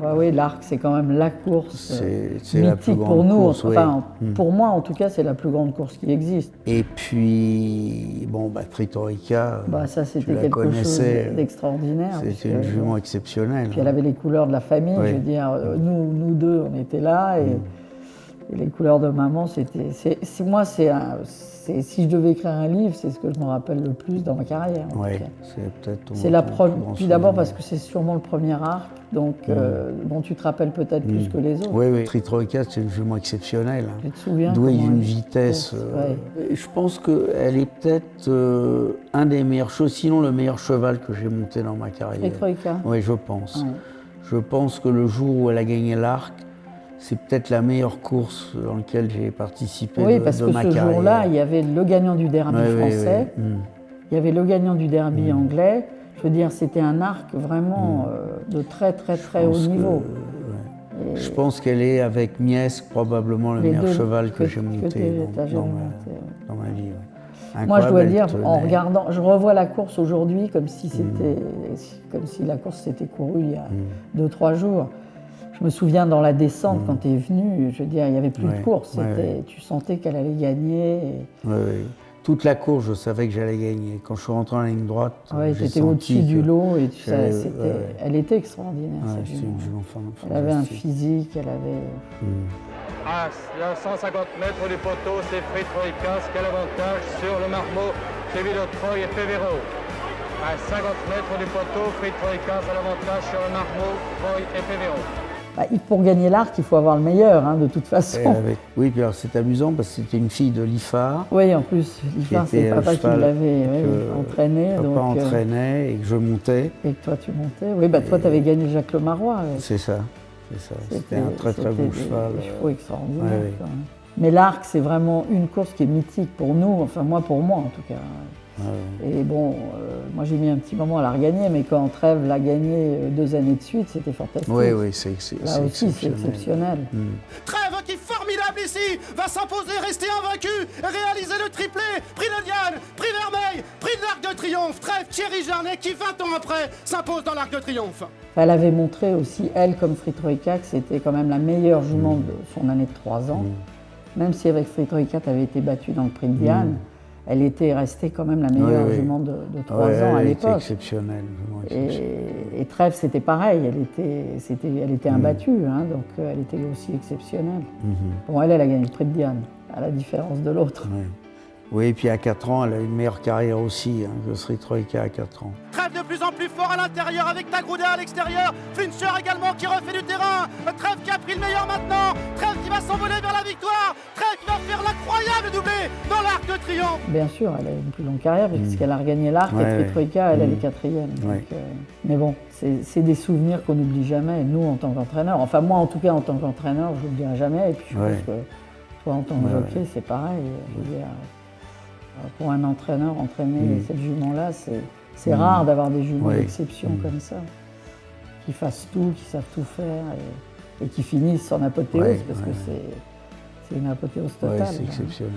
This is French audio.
Bah oui, l'arc, c'est quand même la course c'est la plus mythique grande pour nous. course, Enfin, oui. pour moi, en tout cas, c'est la plus grande course qui existe. Et puis, bon, Fritorica, Bah, ça, tu c'était la quelque chose connaissais, d'extraordinaire. c'était une jument exceptionnelle. Puis elle avait les couleurs de la famille. Oui. Je veux dire, nous deux, on était là. Et les couleurs de maman, c'était... Si je devais écrire un livre, c'est ce que je me rappelle le plus dans ma carrière. Oui, c'est peut-être ton C'est la plus grand Puis d'abord souvenir. parce que c'est sûrement le premier arc, donc dont tu te rappelles peut-être plus que les autres. Oui, oui. Fritorica, c'est une jument exceptionnelle. Tu te souviens Douée comment d'une elle- vitesse. Ouais. Et je pense qu'elle est peut-être un des meilleurs chevaux, sinon le meilleur cheval que j'ai monté dans ma carrière. Fritorica. Oui, je pense. Ouais. Je pense que le jour où elle a gagné l'arc, c'est peut-être la meilleure course dans laquelle j'ai participé Oui, de parce de que ma ce carrière. jour-là, il y avait le gagnant du derby Ouais, oui, français, oui. il y avait le gagnant du derby anglais. Je veux dire, c'était un arc vraiment de très très très haut pense que- niveau. Je pense qu'elle est, avec Miesque, probablement le Les meilleur deux cheval que j'ai que monté t'as jamais monté, ouais. dans ma vie. Ouais. Moi, je dois Incroyable, dire, elle en tenait. regardant, je revois la course aujourd'hui comme si comme si la course s'était courue il y a 2-3 jours. Je me souviens dans la descente quand tu es venu, je veux dire, il n'y avait plus de Ouais, course. ouais. Tu sentais qu'elle allait gagner. Oui, oui. Toute la course, je savais que j'allais gagner. Quand je suis rentré en ligne droite, Ouais, j'ai tu étais senti au-dessus du que lot et j'allais- elle était extraordinaire. Ouais, cette c'est jument. une jument Elle avait un fantastique. physique, elle avait. À 150 mètres du poteau, c'est Fritroicas qui a l'avantage sur le marmot, suivi de Troy et Pévéro. À 50 mètres du poteau, Fritroicas a l'avantage sur le marmot, Troy et Pévéro. Bah, pour gagner l'arc, il faut avoir le meilleur, hein, de toute façon. Oui, puis alors c'est amusant parce que c'était une fille de l'IFA. Oui, en plus, l'IFA, c'est était papa qui cheval l'avait que entraîné. Papa donc, entraînait et que je montais. et que toi, tu montais. Oui, bah, toi, tu avais gagné Jacques Le Marois. Ouais. C'est ça, c'est ça. C'était un très très bon cheval. Des chevaux extraordinaires. Ouais, ouais. quand même. Mais l'arc, c'est vraiment une course qui est mythique pour nous, enfin moi pour moi en tout cas. Et bon, moi j'ai mis un petit moment à la regagner, mais quand Trèves l'a gagné 2 années de suite, c'était fantastique. Oui, oui, c'est Là aussi, c'est exceptionnel. Trèves qui est formidable ici, va s'imposer, rester invaincu, réaliser le triplé, prix de Diane, prix Vermeil, prix de l'Arc de Triomphe. Trèves, Thierry Jarnet qui 20 ans après s'impose dans l'Arc de Triomphe. Elle avait montré aussi, elle comme Fritroika, que c'était quand même la meilleure jument de son année de 3 ans. Même si avec Fritroika, tu avais été battue dans le prix de Diane, elle était restée quand même la meilleure jument de 3 ans à Elle était l'époque. exceptionnelle. Vraiment exceptionnelle. Et Trèves, c'était pareil, elle était imbattue, hein, donc elle était aussi exceptionnelle. Bon, elle a gagné le prix de Diane, à la différence de l'autre. Ouais. Oui, et puis à 4 ans, elle a une meilleure carrière aussi que Fritroika à 4 ans. Trèves de plus en plus fort à l'intérieur avec Tagrouda à l'extérieur. Fincher également qui refait du terrain. Trèves qui a pris le meilleur maintenant. Trèves qui va s'envoler vers la victoire. Trèves qui va faire l'incroyable doublé dans l'Arc de Triomphe. Bien sûr, elle a une plus longue carrière puisqu'elle a regagné l'arc et Fritroika, elle est quatrième. Donc, mais bon, c'est des souvenirs qu'on n'oublie jamais, nous en tant qu'entraîneur. Enfin moi en tout cas en tant qu'entraîneur, je n'oublierai jamais. Et puis je pense que toi en tant que jockey, c'est pareil. Je veux dire, pour un entraîneur, entraîner cette jument-là, c'est rare d'avoir des juments d'exception comme ça, qui fassent tout, qui savent tout faire et qui finissent en apothéose, parce que c'est une apothéose totale. Ouais, c'est exceptionnel.